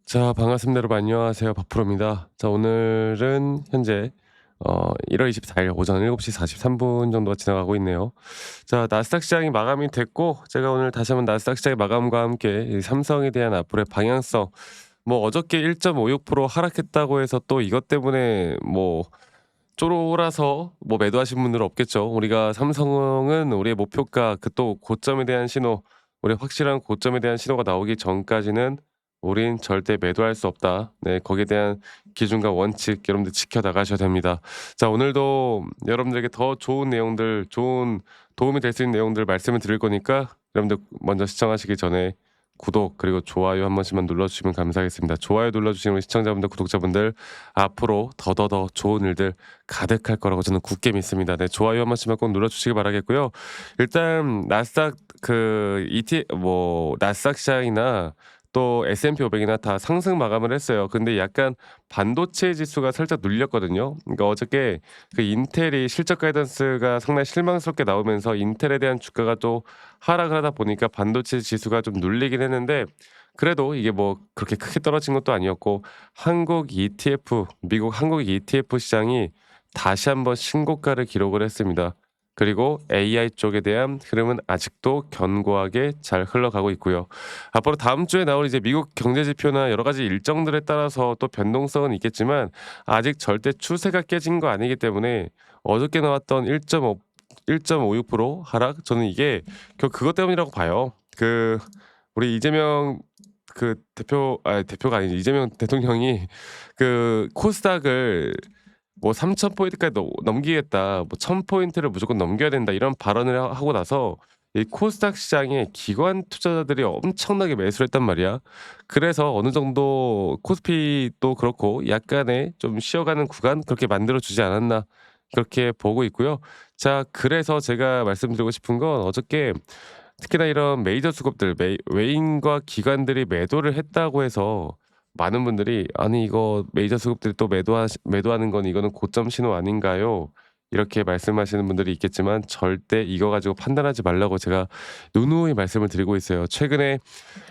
자, 반갑습니다. 여러분 안녕하세요. 박프로입니다. 자, 오늘은 현재 1월 24일 오전 7시 43분 정도가 지나가고 있네요. 자, 나스닥 시장이 마감이 됐고 제가 오늘 다시 한번 나스닥 시장의 마감과 함께 이 삼성에 대한 앞으로의 방향성, 뭐 어저께 1.56% 하락했다고 해서 또 이것 때문에 뭐 쫄아서 뭐 매도하신 분들은 없겠죠. 우리가 삼성은 우리의 목표가 그 또 고점에 대한 신호, 우리 확실한 고점에 대한 신호가 나오기 전까지는 우린 절대 매도할 수 없다. 네, 거기에 대한 기준과 원칙 여러분들 지켜 나가셔야 됩니다. 자, 오늘도 여러분들에게 더 좋은 내용들, 좋은 도움이 될 수 있는 내용들 말씀을 드릴 거니까 여러분들 먼저 시청하시기 전에 구독 그리고 좋아요 한 번씩만 눌러주시면 감사하겠습니다. 좋아요 눌러주시는 우리 시청자분들, 구독자분들 앞으로 더더더 좋은 일들 가득할 거라고 저는 굳게 믿습니다. 네, 좋아요 한 번씩만 꼭 눌러주시기 바라겠고요. 일단 나스닥 그 ET 뭐 나스닥 시장이나 또 S&P 500이나 다 상승 마감을 했어요. 근데 약간 반도체 지수가 살짝 눌렸거든요. 그러니까 어저께 그 인텔이 실적 가이던스가 상당히 실망스럽게 나오면서 인텔에 대한 주가가 또 하락을 하다 보니까 반도체 지수가 좀 눌리긴 했는데 그래도 이게 뭐 그렇게 크게 떨어진 것도 아니었고 한국 ETF, 미국 한국 ETF 시장이 다시 한번 신고가를 기록을 했습니다. 그리고 AI 쪽에 대한 흐름은 아직도 견고하게 잘 흘러가고 있고요. 앞으로 다음 주에 나올 이제 미국 경제 지표나 여러 가지 일정들에 따라서 또 변동성은 있겠지만 아직 절대 추세가 깨진 거 아니기 때문에 어저께 나왔던 1.56% 하락, 저는 이게 그것 때문이라고 봐요. 그 우리 이재명 그 대표가 아니지, 이재명 대통령이 그 코스닥을 뭐 3,000 포인트까지 넘기겠다. 뭐 1,000 포인트를 무조건 넘겨야 된다. 이런 발언을 하고 나서 이 코스닥 시장에 기관 투자자들이 엄청나게 매수를 했단 말이야. 그래서 어느 정도 코스피도 그렇고 약간의 좀 쉬어가는 구간 그렇게 만들어 주지 않았나 그렇게 보고 있고요. 자, 그래서 제가 말씀드리고 싶은 건 어저께 특히나 이런 메이저 수급들 외인과 기관들이 매도를 했다고 해서 많은 분들이 "아니 이거 메이저 수급들이 또 매도하는 건 이거는 고점 신호 아닌가요?" 이렇게 말씀하시는 분들이 있겠지만 절대 이거 가지고 판단하지 말라고 제가 누누이 말씀을 드리고 있어요. 최근에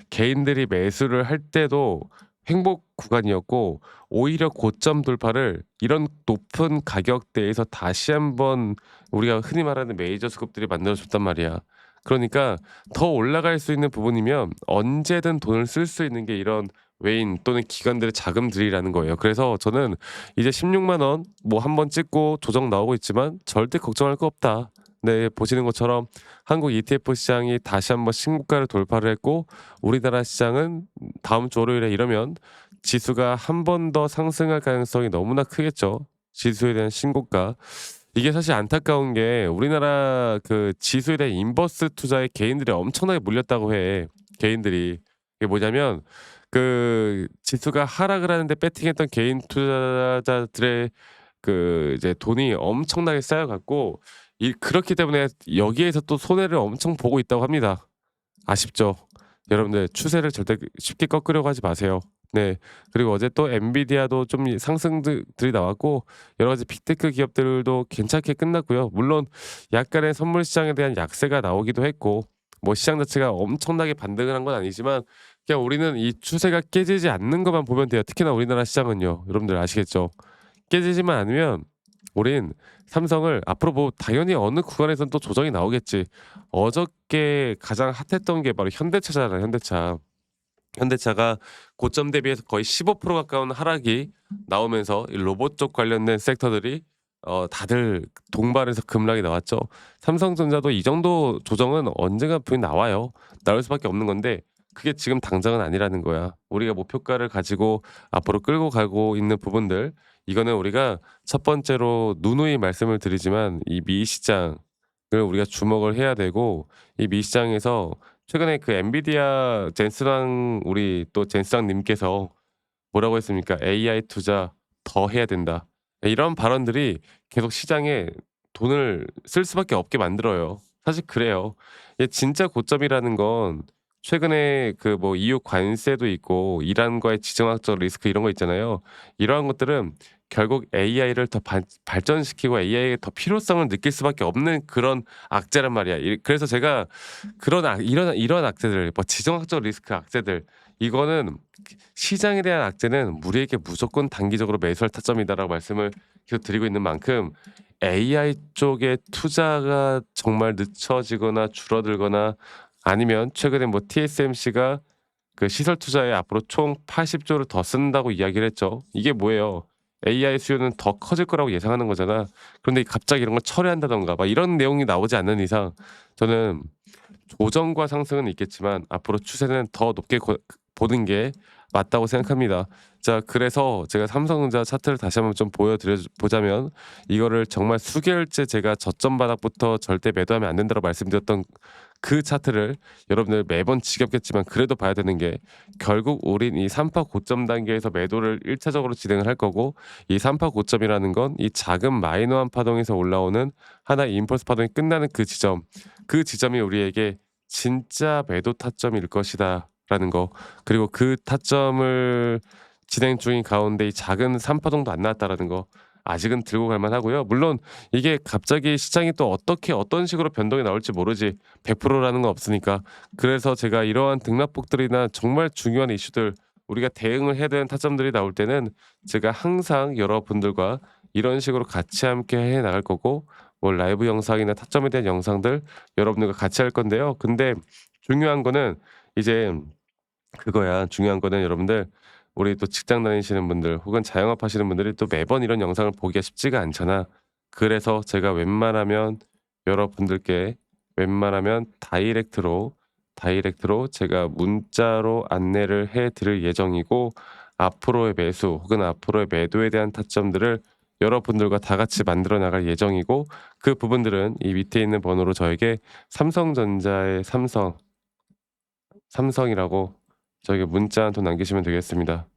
개인들이 매수를 할 때도 횡보 구간이었고 오히려 고점 돌파를 이런 높은 가격대에서 다시 한번 우리가 흔히 말하는 메이저 수급들이 만들어 줬단 말이야. 그러니까 더 올라갈 수 있는 부분이면 언제든 돈을 쓸 수 있는 게 이런 외인 또는 기관들의 자금들이라는 거예요. 그래서 저는 이제 16만 원 뭐 한번 찍고 조정 나오고 있지만 절대 걱정할 거 없다. 네, 보시는 것처럼 한국 ETF 시장이 다시 한번 신고가를 돌파를 했고 우리나라 시장은 다음 주 월요일에 이러면 지수가 한 번 더 상승할 가능성이 너무나 크겠죠. 지수에 대한 신고가. 이게 사실 안타까운 게 우리나라 그 지수에 대한 인버스 투자에 개인들이 엄청나게 몰렸다고 해. 개인들이. 이게 뭐냐면 그 지수가 하락을 하는데 배팅했던 개인 투자자들의 그 이제 돈이 엄청나게 쌓여 갖고 이 그렇기 때문에 여기에서 또 손해를 엄청 보고 있다고 합니다. 아쉽죠. 여러분들 추세를 절대 쉽게 꺾으려고 하지 마세요. 네. 그리고 어제 또 엔비디아도 좀 상승들이 나왔고 여러 가지 빅테크 기업들도 괜찮게 끝났고요. 물론 약간의 선물 시장에 대한 약세가 나오기도 했고 뭐 시장 자체가 엄청나게 반등을 한 건 아니지만 그냥 우리는 이 추세가 깨지지 않는 것만 보면 돼요. 특히나 우리나라 시장은요. 여러분들 아시겠죠? 깨지지만 않으면 우린 삼성을 앞으로 뭐 당연히 어느 구간에선 또 조정이 나오겠지. 어저께 가장 핫했던 게 바로 현대차잖아요, 현대차. 현대차가 고점 대비해서 거의 15% 가까운 하락이 나오면서 이 로봇 쪽 관련된 섹터들이 다들 동반해서 급락이 나왔죠. 삼성전자도 이 정도 조정은 언젠가 분명히 나와요. 나올 수밖에 없는 건데 그게 지금 당장은 아니라는 거야. 우리가 목표가를 가지고 앞으로 끌고 가고 있는 부분들, 이거는 우리가 첫 번째로 누누이 말씀을 드리지만 이 미시장을 우리가 주목을 해야 되고 이 미시장에서 최근에 그 엔비디아 젠스랑 우리 또 젠스랑 님께서 뭐라고 했습니까? "AI 투자 더 해야 된다." 이런 발언들이 계속 시장에 돈을 쓸 수밖에 없게 만들어요. 사실 그래요. 진짜 고점이라는 건 최근에 그 뭐 EU 관세도 있고 이란과의 지정학적 리스크 이런 거 있잖아요. 이러한 것들은 결국 AI를 더 발전시키고 AI의 더 필요성을 느낄 수밖에 없는 그런 악재란 말이야. 그래서 제가 이런 악재들, 뭐 지정학적 리스크 악재들 이거는 시장에 대한 악재는 "우리에게 무조건 단기적으로 매수할 타점이다."라고 말씀을 계속 드리고 있는 만큼 AI 쪽의 투자가 정말 늦춰지거나 줄어들거나 아니면 최근에 뭐 TSMC가 그 시설 투자에 앞으로 총 80조를 더 쓴다고 이야기를 했죠. 이게 뭐예요? AI 수요는 더 커질 거라고 예상하는 거잖아. 그런데 갑자기 이런 걸 철회한다든가 막 이런 내용이 나오지 않는 이상 저는 조정과 상승은 있겠지만 앞으로 추세는 더 높게 보는 게 맞다고 생각합니다. 자, 그래서 제가 삼성전자 차트를 다시 한번 좀 보자면 이거를 정말 수개월째 제가 저점 바닥부터 절대 매도하면 안 된다고 말씀드렸던 그 차트를 여러분들 매번 지겹겠지만 그래도 봐야 되는 게 결국 우린 이 3파 고점 단계에서 매도를 1차적으로 진행을 할 거고 이 3파 고점이라는 건 이 작은 마이너한 파동에서 올라오는 하나의 임펄스 파동이 끝나는 그 지점이 우리에게 진짜 매도 타점일 것이다라는 거. 그리고 그 타점을 진행 중인 가운데 이 작은 3파동도 안 나왔다라는 거. 아직은 들고 갈 만하고요. 물론 이게 갑자기 시장이 또 어떻게 어떤 식으로 변동이 나올지 모르지 100%라는 건 없으니까. 그래서 제가 이러한 등락폭들이나 정말 중요한 이슈들 우리가 대응을 해야 되는 타점들이 나올 때는 제가 항상 여러분들과 이런 식으로 같이 함께 해 나갈 거고 뭐 라이브 영상이나 타점에 대한 영상들 여러분들과 같이 할 건데요. 근데 중요한 거는 이제 그거야. 중요한 거는 여러분들 우리 또 직장 다니시는 분들 혹은 자영업 하시는 분들이 또 매번 이런 영상을 보기가 쉽지가 않잖아. 그래서 제가 여러분들께 웬만하면 다이렉트로 제가 문자로 안내를 해 드릴 예정이고 앞으로의 매수 혹은 앞으로의 매도에 대한 타점들을 여러분들과 다 같이 만들어 나갈 예정이고 그 부분들은 이 밑에 있는 번호로 저에게 삼성전자의 삼성이라고 저에게 문자 한 통 남기시면 되겠습니다.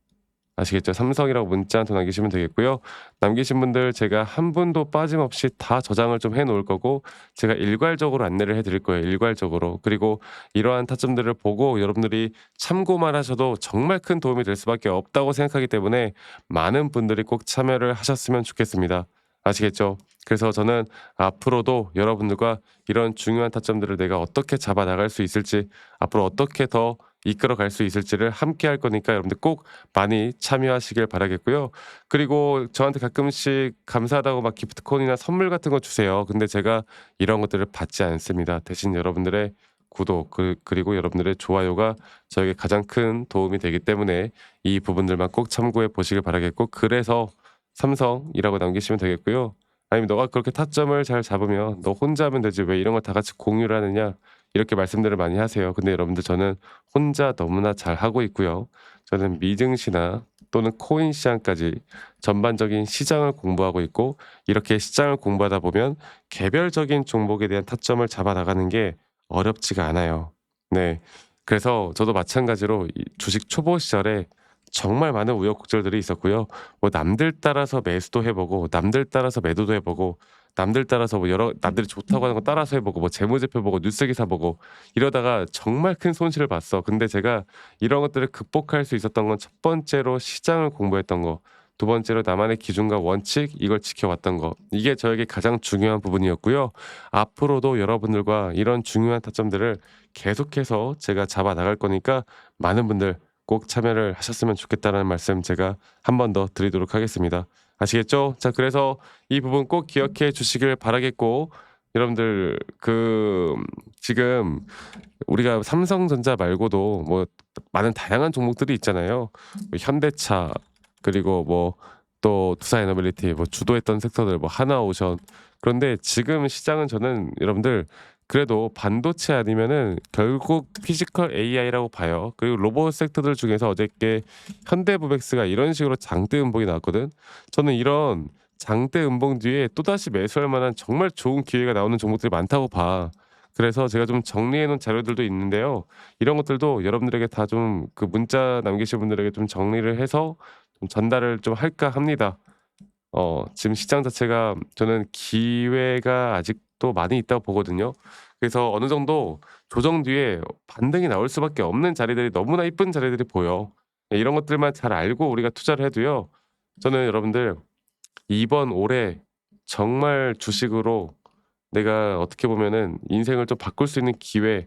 아시겠죠? 삼성이라고 문자 한 통 남기시면 되겠고요. 남기신 분들 제가 한 분도 빠짐없이 다 저장을 좀 해 놓을 거고 제가 일괄적으로 안내를 해 드릴 거예요, 일괄적으로. 그리고 이러한 타점들을 보고 여러분들이 참고만 하셔도 정말 큰 도움이 될 수밖에 없다고 생각하기 때문에 많은 분들이 꼭 참여를 하셨으면 좋겠습니다. 아시겠죠? 그래서 저는 앞으로도 여러분들과 이런 중요한 타점들을 내가 어떻게 잡아 나갈 수 있을지 앞으로 어떻게 더 이끌어 갈 수 있을지를 함께 할 거니까 여러분들 꼭 많이 참여하시길 바라겠고요. 그리고 저한테 가끔씩 감사하다고 막 기프트콘이나 선물 같은 거 주세요. 근데 제가 이런 것들을 받지 않습니다. 대신 여러분들의 구독 그리고 여러분들의 좋아요가 저에게 가장 큰 도움이 되기 때문에 이 부분들만 꼭 참고해 보시길 바라겠고 그래서 삼성이라고 남기시면 되겠고요. 아니면 "너가 그렇게 타점을 잘 잡으면 너 혼자 하면 되지 왜 이런 걸 다 같이 공유를 하느냐." 이렇게 말씀들을 많이 하세요. 근데 여러분들 저는 혼자 너무나 잘하고 있고요. 저는 미증시나 또는 코인 시장까지 전반적인 시장을 공부하고 있고 이렇게 시장을 공부하다 보면 개별적인 종목에 대한 타점을 잡아 나가는 게 어렵지가 않아요. 네. 그래서 저도 마찬가지로 이 주식 초보 시절에 정말 많은 우여곡절들이 있었고요. 뭐 남들 따라서 매수도 해 보고 남들 따라서 매도도 해 보고 남들 따라서 뭐 여러 남들이 좋다고 하는 거 따라서 해 보고 뭐 재무제표 보고 뉴스 기사 보고 이러다가 정말 큰 손실을 봤어. 근데 제가 이런 것들을 극복할 수 있었던 건 첫 번째로 시장을 공부했던 거, 두 번째로 나만의 기준과 원칙 이걸 지켜왔던 거. 이게 저에게 가장 중요한 부분이었고요. 앞으로도 여러분들과 이런 중요한 타점들을 계속해서 제가 잡아 나갈 거니까 많은 분들 꼭 참여를 하셨으면 좋겠다는 말씀 제가 한 번 더 드리도록 하겠습니다. 아시겠죠? 자, 그래서 이 부분 꼭 기억해 주시길 바라겠고 여러분들 지금 우리가 삼성전자 말고도 뭐 많은 다양한 종목들이 있잖아요. 뭐 현대차 그리고 뭐 또 투자에너빌리티 뭐 주도했던 섹터들 뭐 하나오션. 그런데 지금 시장은 저는 여러분들 그래도 반도체 아니면은 결국 피지컬 AI라고 봐요. 그리고 로봇 섹터들 중에서 어저께 현대무백스가 이런 식으로 장대 음봉이 나왔거든. 저는 이런 장대 음봉 뒤에 또다시 매수할 만한 정말 좋은 기회가 나오는 종목들이 많다고 봐. 그래서 제가 좀 정리해 놓은 자료들도 있는데요. 이런 것들도 여러분들에게 다 좀 그 문자 남기신 분들에게 좀 정리를 해서 좀 전달을 좀 할까 합니다. 지금 시장 자체가 저는 기회가 아직도 많이 있다고 보거든요. 그래서 어느 정도 조정 뒤에 반등이 나올 수밖에 없는 자리들이 너무나 이쁜 자리들이 보여. 예, 이런 것들만 잘 알고 우리가 투자를 해도요. 저는 여러분들 이번 올해 정말 주식으로 내가 어떻게 보면은 인생을 좀 바꿀 수 있는 기회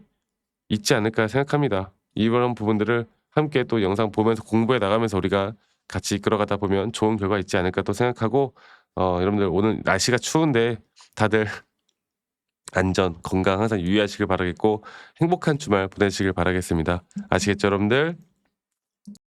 있지 않을까 생각합니다. 이런 부분들을 함께 또 영상 보면서 공부해 나가면서 우리가 같이 이끌어가다 보면 좋은 결과 있지 않을까 또 생각하고 여러분들 오늘 날씨가 추운데 다들 안전, 건강 항상 유의하시길 바라겠고 행복한 주말 보내시길 바라겠습니다. 아시겠죠, 여러분들?